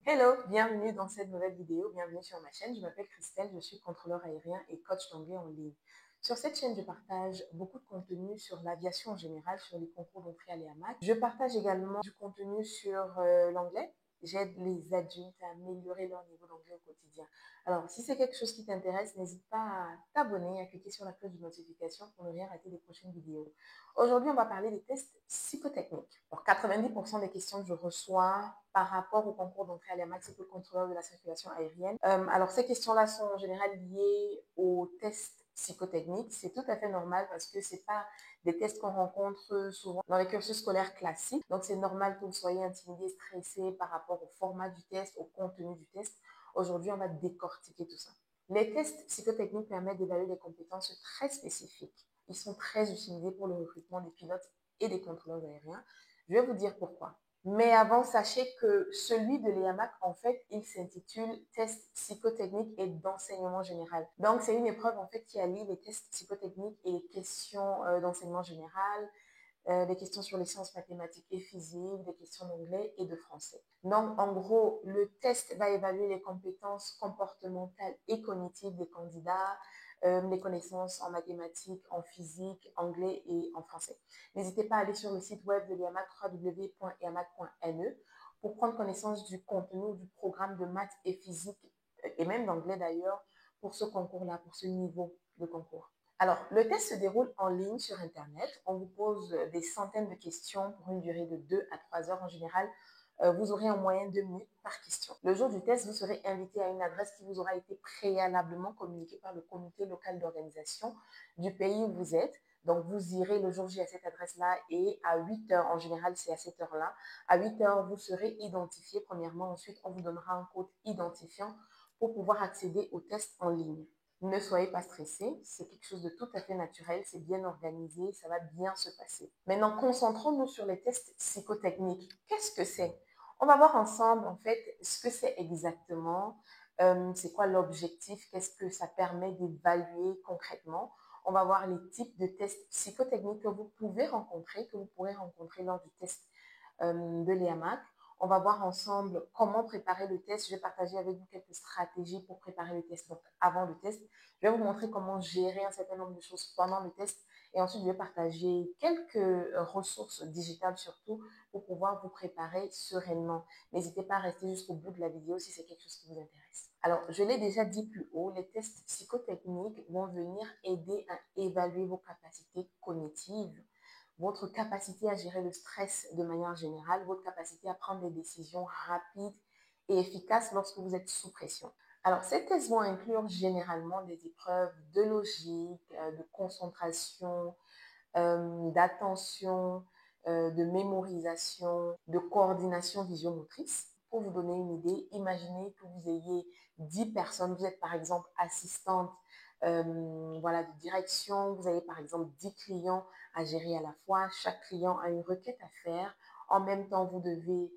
Hello, bienvenue dans cette nouvelle vidéo, bienvenue sur ma chaîne. Je m'appelle Christelle, je suis contrôleur aérien et coach d'anglais en ligne. Sur cette chaîne, je partage beaucoup de contenu sur l'aviation en général, sur les concours d'entrée à l'EAMAC. Je partage également du contenu sur l'anglais. J'aide les adultes à améliorer leur niveau d'anglais au quotidien. Alors, si c'est quelque chose qui t'intéresse, n'hésite pas à t'abonner, à cliquer sur la cloche de notification pour ne rien rater des prochaines vidéos. Aujourd'hui, on va parler des tests psychotechniques. Alors, 90% des questions que je reçois par rapport au concours d'entrée à l'EAMAC, c'est pour le contrôleur de la circulation aérienne. Alors, ces questions-là sont en général liées aux tests psychotechniques. C'est tout à fait normal parce que ce n'est pas des tests qu'on rencontre souvent dans les cursus scolaires classiques. Donc, c'est normal que vous soyez intimidé, stressé par rapport au format du test, au contenu du test. Aujourd'hui, on va décortiquer tout ça. Les tests psychotechniques permettent d'évaluer des compétences très spécifiques. Ils sont très utilisés pour le recrutement des pilotes et des contrôleurs aériens. Je vais vous dire pourquoi. Mais avant, sachez que celui de l'EAMAC, en fait, il s'intitule Test psychotechnique et d'enseignement général. Donc, c'est une épreuve, en fait, qui allie les tests psychotechniques et les questions d'enseignement général, des questions sur les sciences mathématiques et physiques, des questions d'anglais et de français. Donc, en gros, le test va évaluer les compétences comportementales et cognitives des candidats, les connaissances en mathématiques, en physique, anglais et en français. N'hésitez pas à aller sur le site web de l'IAMAC, www.iamac.ne, pour prendre connaissance du contenu du programme de maths et physique, et même d'anglais d'ailleurs, pour ce concours-là, pour ce niveau de concours. Alors, le test se déroule en ligne sur Internet. On vous pose des centaines de questions pour une durée de 2 à 3 heures en général. Vous aurez en moyenne 2 minutes par question. Le jour du test, vous serez invité à une adresse qui vous aura été préalablement communiquée par le comité local d'organisation du pays où vous êtes. Donc, vous irez le jour J à cette adresse-là et à 8 heures, en général, c'est à cette heure-là. À 8 heures, vous serez identifié premièrement. Ensuite, on vous donnera un code identifiant pour pouvoir accéder au test en ligne. Ne soyez pas stressés, c'est quelque chose de tout à fait naturel, c'est bien organisé, ça va bien se passer. Maintenant, concentrons-nous sur les tests psychotechniques. Qu'est-ce que c'est? On va voir ensemble, en fait, ce que c'est exactement, c'est quoi l'objectif, qu'est-ce que ça permet d'évaluer concrètement. On va voir les types de tests psychotechniques que vous pouvez rencontrer, que vous pourrez rencontrer lors du test de l'EAMAC. On va voir ensemble comment préparer le test. Je vais partager avec vous quelques stratégies pour préparer le test. Donc, avant le test, je vais vous montrer comment gérer un certain nombre de choses pendant le test. Et ensuite, je vais partager quelques ressources digitales surtout pour pouvoir vous préparer sereinement. N'hésitez pas à rester jusqu'au bout de la vidéo si c'est quelque chose qui vous intéresse. Alors, je l'ai déjà dit plus haut, les tests psychotechniques vont venir aider à évaluer vos capacités cognitives, votre capacité à gérer le stress de manière générale, votre capacité à prendre des décisions rapides et efficaces lorsque vous êtes sous pression. Alors, ces tests vont inclure généralement des épreuves de logique, de concentration, d'attention, de mémorisation, de coordination visiomotrice. Pour vous donner une idée, imaginez que vous ayez 10 personnes, vous êtes par exemple assistante voilà, de direction, vous avez par exemple 10 clients à gérer à la fois, chaque client a une requête à faire, en même temps vous devez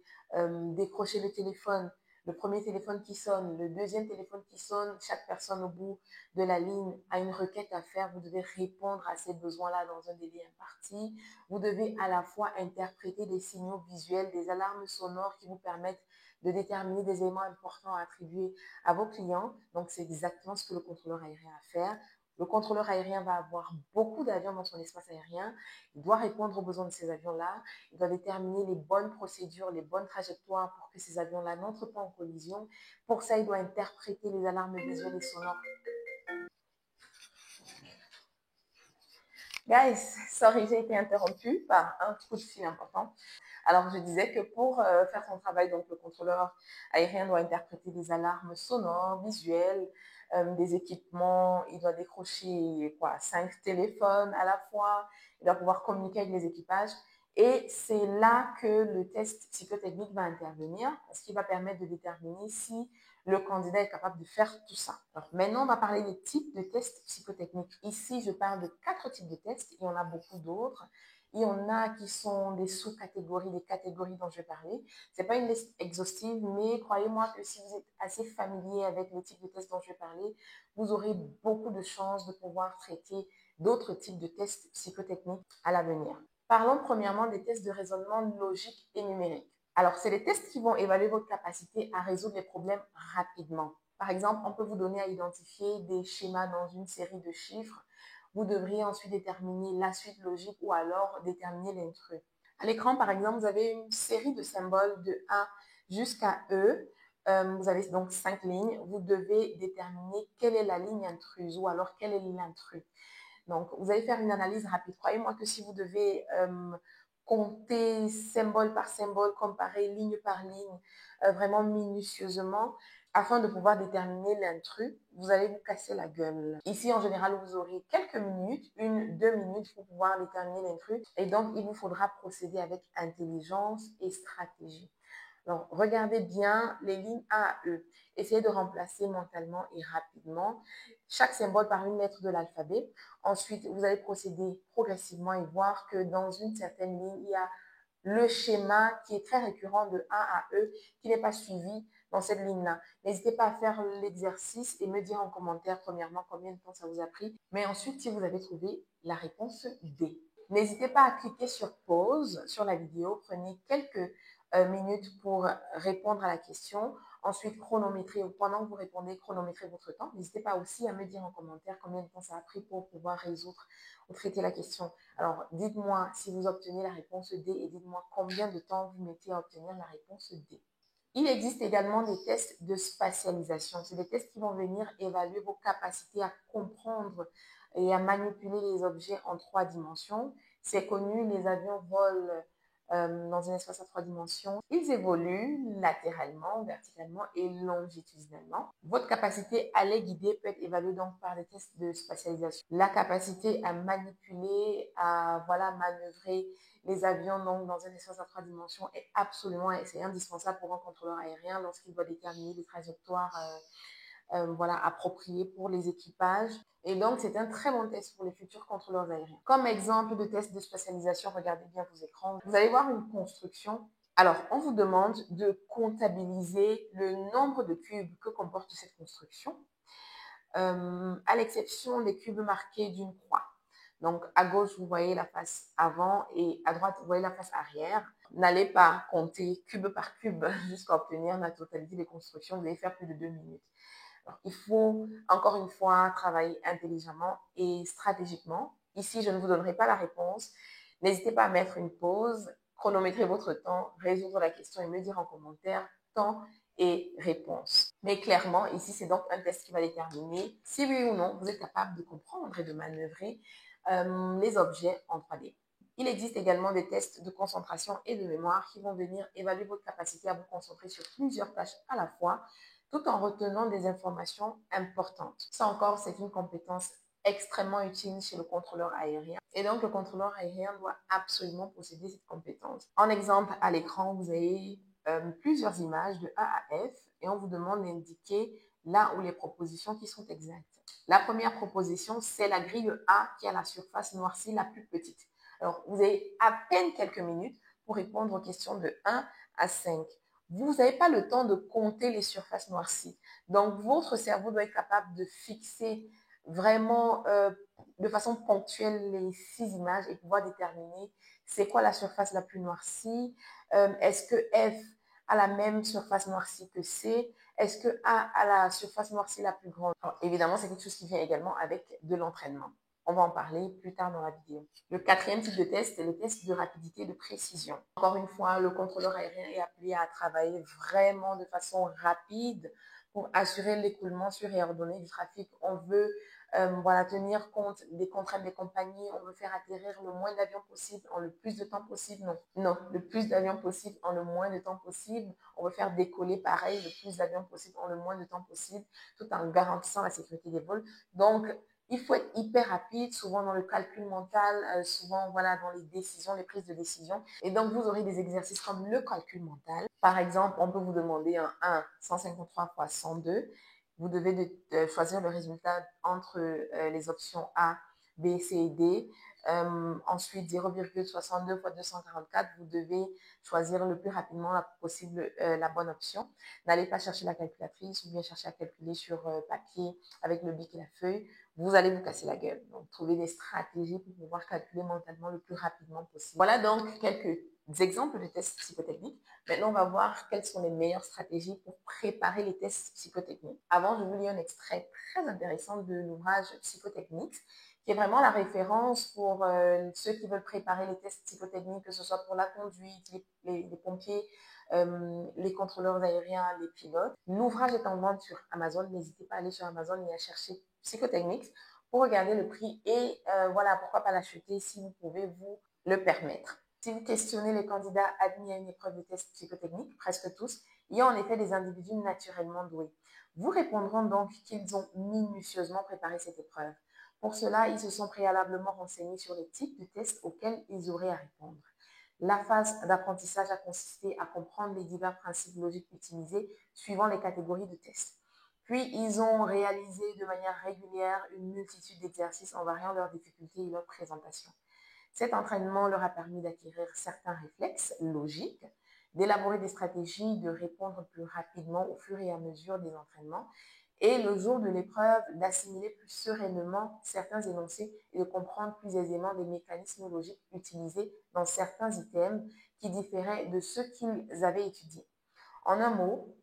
décrocher le téléphone, le premier téléphone qui sonne, le deuxième téléphone qui sonne, chaque personne au bout de la ligne a une requête à faire, vous devez répondre à ces besoins-là dans un délai imparti. Vous devez à la fois interpréter des signaux visuels, des alarmes sonores qui vous permettent de déterminer des éléments importants à attribuer à vos clients. Donc, c'est exactement ce que le contrôleur aérien a à faire. Le contrôleur aérien va avoir beaucoup d'avions dans son espace aérien. Il doit répondre aux besoins de ces avions-là. Il doit déterminer les bonnes procédures, les bonnes trajectoires pour que ces avions-là n'entrent pas en collision. Pour ça, il doit interpréter les alarmes visuelles et sonores. Guys, sorry, j'ai été interrompue par un coup de fil important. Alors, je disais que pour faire son travail, donc le contrôleur aérien doit interpréter des alarmes sonores, visuelles, des équipements. Il doit décrocher 5 téléphones à la fois. Il doit pouvoir communiquer avec les équipages. Et c'est là que le test psychotechnique va intervenir, parce qu'il va permettre de déterminer si le candidat est capable de faire tout ça. Alors, maintenant, on va parler des types de tests psychotechniques. Ici, je parle de 4 types de tests. Il y en a beaucoup d'autres. Il y en a qui sont des sous-catégories, des catégories dont je vais parler. Ce n'est pas une liste exhaustive, mais croyez-moi que si vous êtes assez familier avec les types de tests dont je vais parler, vous aurez beaucoup de chances de pouvoir traiter d'autres types de tests psychotechniques à l'avenir. Parlons premièrement des tests de raisonnement logique et numérique. Alors, c'est des tests qui vont évaluer votre capacité à résoudre les problèmes rapidement. Par exemple, on peut vous donner à identifier des schémas dans une série de chiffres. Vous devriez ensuite déterminer la suite logique ou alors déterminer l'intrus. À l'écran, par exemple, vous avez une série de symboles de A jusqu'à E. Vous avez donc 5 lignes. Vous devez déterminer quelle est la ligne intruse ou alors quel est l'intrus. Donc, vous allez faire une analyse rapide. Croyez-moi que si vous devez compter symbole par symbole, comparer ligne par ligne, vraiment minutieusement, afin de pouvoir déterminer l'intrus, vous allez vous casser la gueule. Ici, en général, vous aurez quelques minutes, 1, 2 minutes pour pouvoir déterminer l'intrus. Et donc, il vous faudra procéder avec intelligence et stratégie. Alors, regardez bien les lignes A à E. Essayez de remplacer mentalement et rapidement chaque symbole par une lettre de l'alphabet. Ensuite, vous allez procéder progressivement et voir que dans une certaine ligne, il y a le schéma qui est très récurrent de A à E qui n'est pas suivi dans cette ligne-là. N'hésitez pas à faire l'exercice et me dire en commentaire, premièrement, combien de temps ça vous a pris, mais ensuite, si vous avez trouvé la réponse D. N'hésitez pas à cliquer sur pause sur la vidéo. Prenez quelques minutes pour répondre à la question. Ensuite, chronométrer, pendant que vous répondez, chronométrer votre temps. N'hésitez pas aussi à me dire en commentaire combien de temps ça a pris pour pouvoir résoudre ou traiter la question. Alors, dites-moi si vous obtenez la réponse D et dites-moi combien de temps vous mettez à obtenir la réponse D. Il existe également des tests de spatialisation. C'est des tests qui vont venir évaluer vos capacités à comprendre et à manipuler les objets en 3 dimensions. C'est connu, les avions volent dans un espace à 3 dimensions. Ils évoluent latéralement, verticalement et longitudinalement. Votre capacité à les guider peut être évaluée donc par des tests de spatialisation. La capacité à manipuler, à manœuvrer les avions donc, dans un espace à 3 dimensions est absolument, c'est indispensable pour un contrôleur aérien lorsqu'il doit déterminer des trajectoires appropriées pour les équipages. Et donc, c'est un très bon test pour les futurs contrôleurs aériens. Comme exemple de test de spatialisation, regardez bien vos écrans. Vous allez voir une construction. Alors, on vous demande de comptabiliser le nombre de cubes que comporte cette construction, à l'exception des cubes marqués d'une croix. Donc, à gauche, vous voyez la face avant et à droite, vous voyez la face arrière. N'allez pas compter cube par cube jusqu'à obtenir la totalité des constructions. Vous allez faire plus de 2 minutes. Alors, il faut, encore une fois, travailler intelligemment et stratégiquement. Ici, je ne vous donnerai pas la réponse. N'hésitez pas à mettre une pause, chronométrer votre temps, résoudre la question et me dire en commentaire temps et réponse. Mais clairement, ici, c'est donc un test qui va déterminer si oui ou non vous êtes capable de comprendre et de manœuvrer les objets en 3D. Il existe également des tests de concentration et de mémoire qui vont venir évaluer votre capacité à vous concentrer sur plusieurs tâches à la fois, tout en retenant des informations importantes. Ça encore, c'est une compétence extrêmement utile chez le contrôleur aérien. Et donc, le contrôleur aérien doit absolument posséder cette compétence. En exemple, à l'écran, vous avez plusieurs images de A à F et on vous demande d'indiquer là où les propositions qui sont exactes. La première proposition, c'est la grille A qui a la surface noircie la plus petite. Alors, vous avez à peine quelques minutes pour répondre aux questions de 1 à 5. Vous n'avez pas le temps de compter les surfaces noircies. Donc, votre cerveau doit être capable de fixer vraiment de façon ponctuelle les 6 images et pouvoir déterminer c'est quoi la surface la plus noircie. Est-ce que F a la même surface noircie que C? Est-ce que A a la surface noircie la plus grande? Alors, évidemment, c'est quelque chose qui vient également avec de l'entraînement. On va en parler plus tard dans la vidéo. Le quatrième type de test, c'est le test de rapidité et de précision. Encore une fois, le contrôleur aérien est appelé à travailler vraiment de façon rapide pour assurer l'écoulement sûr et ordonné du trafic. On veut tenir compte des contraintes des compagnies. On veut faire atterrir le moins d'avions possible en le plus de temps possible. Non, le plus d'avions possible en le moins de temps possible. On veut faire décoller pareil le plus d'avions possible en le moins de temps possible, tout en garantissant la sécurité des vols. Donc, il faut être hyper rapide, souvent dans le calcul mental, souvent dans les décisions, les prises de décision. Et donc, vous aurez des exercices comme le calcul mental. Par exemple, on peut vous demander un 1, 153 fois 102. Vous devez choisir le résultat entre les options A, B, C et D. Ensuite, 0,62 fois 244, vous devez choisir le plus rapidement possible la bonne option. N'allez pas chercher la calculatrice ou bien chercher à calculer sur papier avec le bic et la feuille. Vous allez vous casser la gueule. Donc, trouvez des stratégies pour pouvoir calculer mentalement le plus rapidement possible. Voilà donc quelques exemples de tests psychotechniques. Maintenant, on va voir quelles sont les meilleures stratégies pour préparer les tests psychotechniques. Avant, je vous lis un extrait très intéressant de l'ouvrage Psychotechniques, qui est vraiment la référence pour ceux qui veulent préparer les tests psychotechniques, que ce soit pour la conduite, les pompiers, les contrôleurs aériens, les pilotes. L'ouvrage est en vente sur Amazon. N'hésitez pas à aller sur Amazon et à chercher Psychotechniques pour regarder le prix et voilà, pourquoi pas l'acheter si vous pouvez vous le permettre. Si vous questionnez les candidats admis à une épreuve de test psychotechnique, presque tous, il y a en effet des individus naturellement doués. Vous répondront donc qu'ils ont minutieusement préparé cette épreuve. Pour cela, ils se sont préalablement renseignés sur les types de tests auxquels ils auraient à répondre. La phase d'apprentissage a consisté à comprendre les divers principes logiques utilisés suivant les catégories de tests. Puis, ils ont réalisé de manière régulière une multitude d'exercices en variant leur difficulté et leur présentation. Cet entraînement leur a permis d'acquérir certains réflexes logiques, d'élaborer des stratégies, de répondre plus rapidement au fur et à mesure des entraînements et le jour de l'épreuve, d'assimiler plus sereinement certains énoncés et de comprendre plus aisément les mécanismes logiques utilisés dans certains items qui différaient de ceux qu'ils avaient étudiés. En un mot,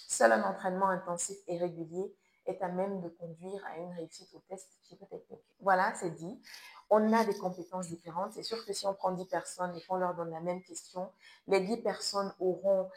seul un entraînement intensif et régulier est à même de conduire à une réussite au test psychotechnique. Voilà, c'est dit. On a des compétences différentes. C'est sûr que si on prend 10 personnes et qu'on leur donne la même question, les 10 personnes auront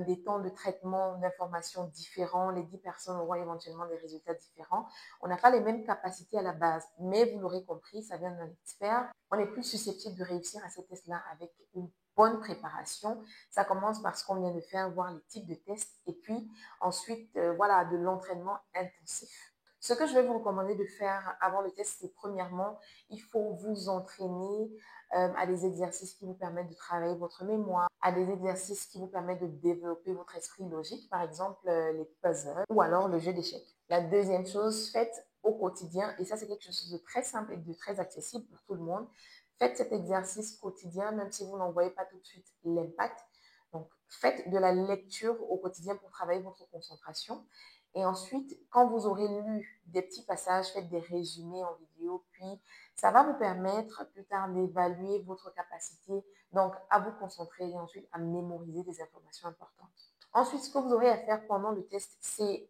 des temps de traitement d'informations différents. Les 10 personnes auront éventuellement des résultats différents. On n'a pas les mêmes capacités à la base, mais vous l'aurez compris, ça vient d'un expert. On est plus susceptible de réussir à ces tests-là avec une bonne préparation. Ça commence par ce qu'on vient de faire, voir les types de tests et puis ensuite, voilà, de l'entraînement intensif. Ce que je vais vous recommander de faire avant le test, c'est premièrement, il faut vous entraîner à des exercices qui vous permettent de travailler votre mémoire, à des exercices qui vous permettent de développer votre esprit logique, par exemple les puzzles ou alors le jeu d'échecs. La deuxième chose, faites au quotidien, et ça c'est quelque chose de très simple et de très accessible pour tout le monde, faites cet exercice quotidien, même si vous n'en voyez pas tout de suite l'impact. Donc, faites de la lecture au quotidien pour travailler votre concentration. Et ensuite, quand vous aurez lu des petits passages, faites des résumés en vidéo, puis ça va vous permettre plus tard d'évaluer votre capacité, donc à vous concentrer et ensuite à mémoriser des informations importantes. Ensuite, ce que vous aurez à faire pendant le test, c'est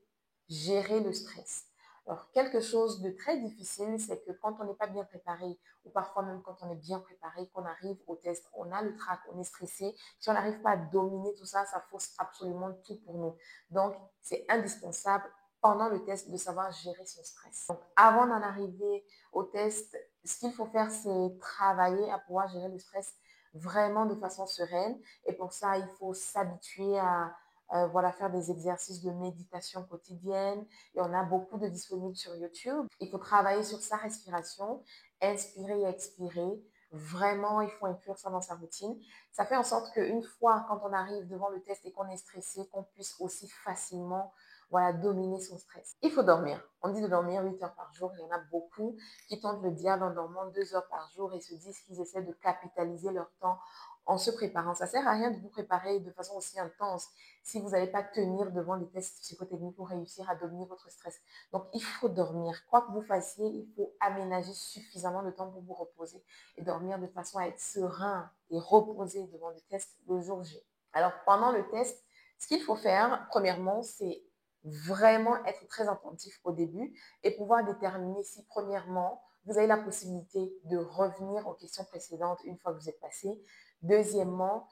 gérer le stress. Alors, quelque chose de très difficile, c'est que quand on n'est pas bien préparé, ou parfois même quand on est bien préparé, qu'on arrive au test, on a le trac, on est stressé. Si on n'arrive pas à dominer tout ça, ça fausse absolument tout pour nous. Donc, c'est indispensable pendant le test de savoir gérer son stress. Donc, avant d'en arriver au test, ce qu'il faut faire, c'est travailler à pouvoir gérer le stress vraiment de façon sereine. Et pour ça, il faut s'habituer à voilà, faire des exercices de méditation quotidienne. Il y en a beaucoup de disponibles sur YouTube. Il faut travailler sur sa respiration, inspirer et expirer. Vraiment, il faut inclure ça dans sa routine. Ça fait en sorte qu'une fois, quand on arrive devant le test et qu'on est stressé, qu'on puisse aussi facilement voilà, dominer son stress. Il faut dormir. On dit de dormir 8 heures par jour. Il y en a beaucoup qui tentent le diable en dormant 2 heures par jour et se disent qu'ils essaient de capitaliser leur temps en se préparant. Ça ne sert à rien de vous préparer de façon aussi intense si vous n'allez pas tenir devant les tests psychotechniques pour réussir à dominer votre stress. Donc, il faut dormir. Quoi que vous fassiez, il faut aménager suffisamment de temps pour vous reposer et dormir de façon à être serein et reposé devant le test le jour J. Alors, pendant le test, ce qu'il faut faire, premièrement, c'est vraiment être très attentif au début et pouvoir déterminer si, premièrement, vous avez la possibilité de revenir aux questions précédentes une fois que vous êtes passé. Deuxièmement,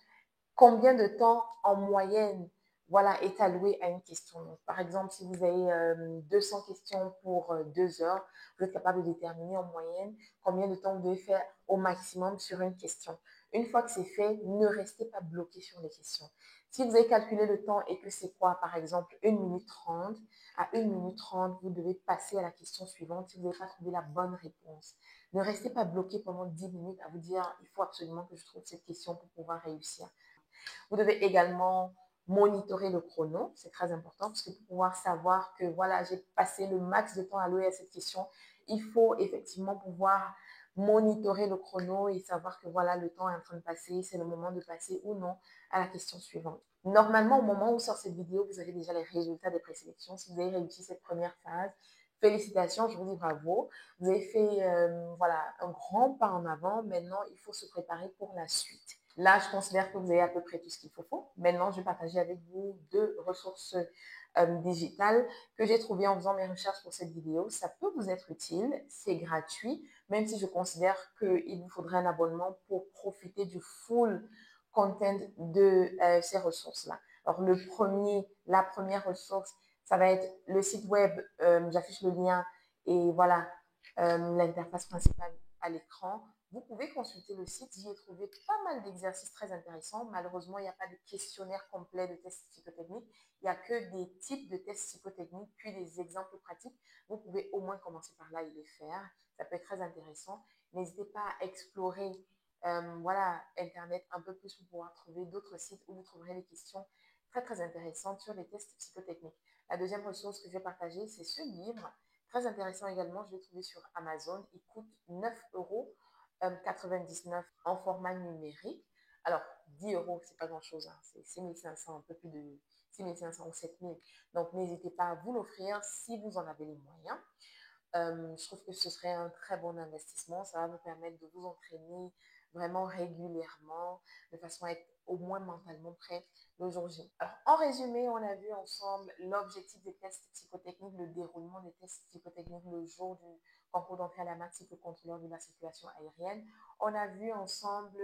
combien de temps en moyenne voilà, est alloué à une question. Donc, par exemple, si vous avez 200 questions pour 2 heures, vous êtes capable de déterminer en moyenne combien de temps vous devez faire au maximum sur une question. Une fois que c'est fait, ne restez pas bloqué sur les questions. Si vous avez calculé le temps et que c'est quoi, par exemple, 1 minute 30, à 1 minute 30, vous devez passer à la question suivante si vous n'avez pas trouvé la bonne réponse. Ne restez pas bloqué pendant 10 minutes à vous dire, il faut absolument que je trouve cette question pour pouvoir réussir. Vous devez également monitorer le chrono, c'est très important parce que pour pouvoir savoir que voilà, j'ai passé le max de temps alloué à cette question, il faut effectivement pouvoir monitorer le chrono et savoir que voilà, le temps est en train de passer, c'est le moment de passer ou non à la question suivante. Normalement, au moment où sort cette vidéo, vous avez déjà les résultats des présélections. Si vous avez réussi cette première phase, félicitations, je vous dis bravo. Vous avez fait voilà, un grand pas en avant. Maintenant, il faut se préparer pour la suite. Là, je considère que vous avez à peu près tout ce qu'il faut. Maintenant, je vais partager avec vous 2 ressources digitales que j'ai trouvées en faisant mes recherches pour cette vidéo. Ça peut vous être utile, c'est gratuit, même si je considère qu'il vous faudrait un abonnement pour profiter du full content de ces ressources-là. Alors, la première ressource, ça va être le site web. J'affiche le lien et voilà l'interface principale à l'écran. Vous pouvez consulter le site. J'y ai trouvé pas mal d'exercices très intéressants. Malheureusement, il n'y a pas de questionnaire complet de tests psychotechniques. Il n'y a que des types de tests psychotechniques, puis des exemples pratiques. Vous pouvez au moins commencer par là et les faire. Ça peut être très intéressant. N'hésitez pas à explorer voilà, Internet un peu plus pour pouvoir trouver d'autres sites où vous trouverez des questions très, très intéressantes sur les tests psychotechniques. La deuxième ressource que je vais partager, c'est ce livre. Très intéressant également, je l'ai trouvé sur Amazon. Il coûte 9,99 € en format numérique. Alors, 10 euros, c'est pas grand-chose, hein. C'est 6 500, un peu plus de 6 500 ou 7 000. Donc, n'hésitez pas à vous l'offrir si vous en avez les moyens. Je trouve que ce serait un très bon investissement. Ça va vous permettre de vous entraîner vraiment régulièrement, de façon à être au moins mentalement prêt le jour J. Alors, en résumé, on a vu ensemble l'objectif des tests psychotechniques, le déroulement des tests psychotechniques le jour du concours d'entrée à la MAC psychocontrôleur de la circulation aérienne. On a vu ensemble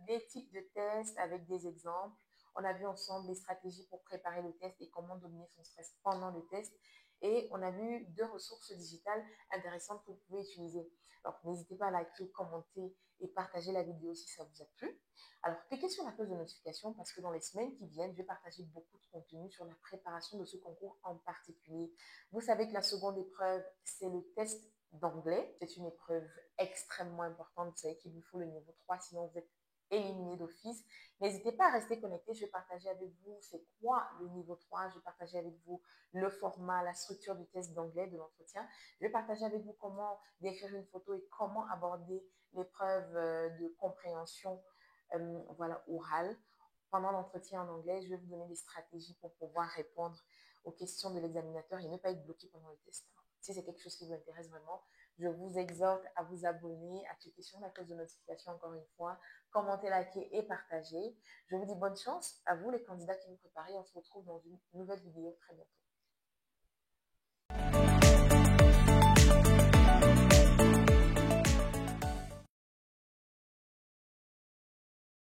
des types de tests avec des exemples. On a vu ensemble les stratégies pour préparer le test et comment dominer son stress pendant le test. Et on a vu 2 ressources digitales intéressantes que vous pouvez utiliser. Alors, n'hésitez pas à liker, commenter et partager la vidéo si ça vous a plu. Alors, cliquez sur la cloche de notification parce que dans les semaines qui viennent, je vais partager beaucoup de contenu sur la préparation de ce concours en particulier. Vous savez que la seconde épreuve, c'est le test d'anglais. C'est une épreuve extrêmement importante. Vous savez qu'il vous faut le niveau 3, sinon vous êtes éliminé d'office. N'hésitez pas à rester connecté. Je vais partager avec vous c'est quoi le niveau 3. Je vais partager avec vous le format, la structure du test d'anglais, de l'entretien. Je vais partager avec vous comment décrire une photo et comment aborder l'épreuve de compréhension voilà, orale. Pendant l'entretien en anglais, je vais vous donner des stratégies pour pouvoir répondre aux questions de l'examinateur et ne pas être bloqué pendant le test. Si c'est quelque chose qui vous intéresse vraiment, je vous exhorte à vous abonner, à cliquer sur la cloche de notification encore une fois, commenter, liker et partager. Je vous dis bonne chance à vous les candidats qui vous préparez. On se retrouve dans une nouvelle vidéo très bientôt.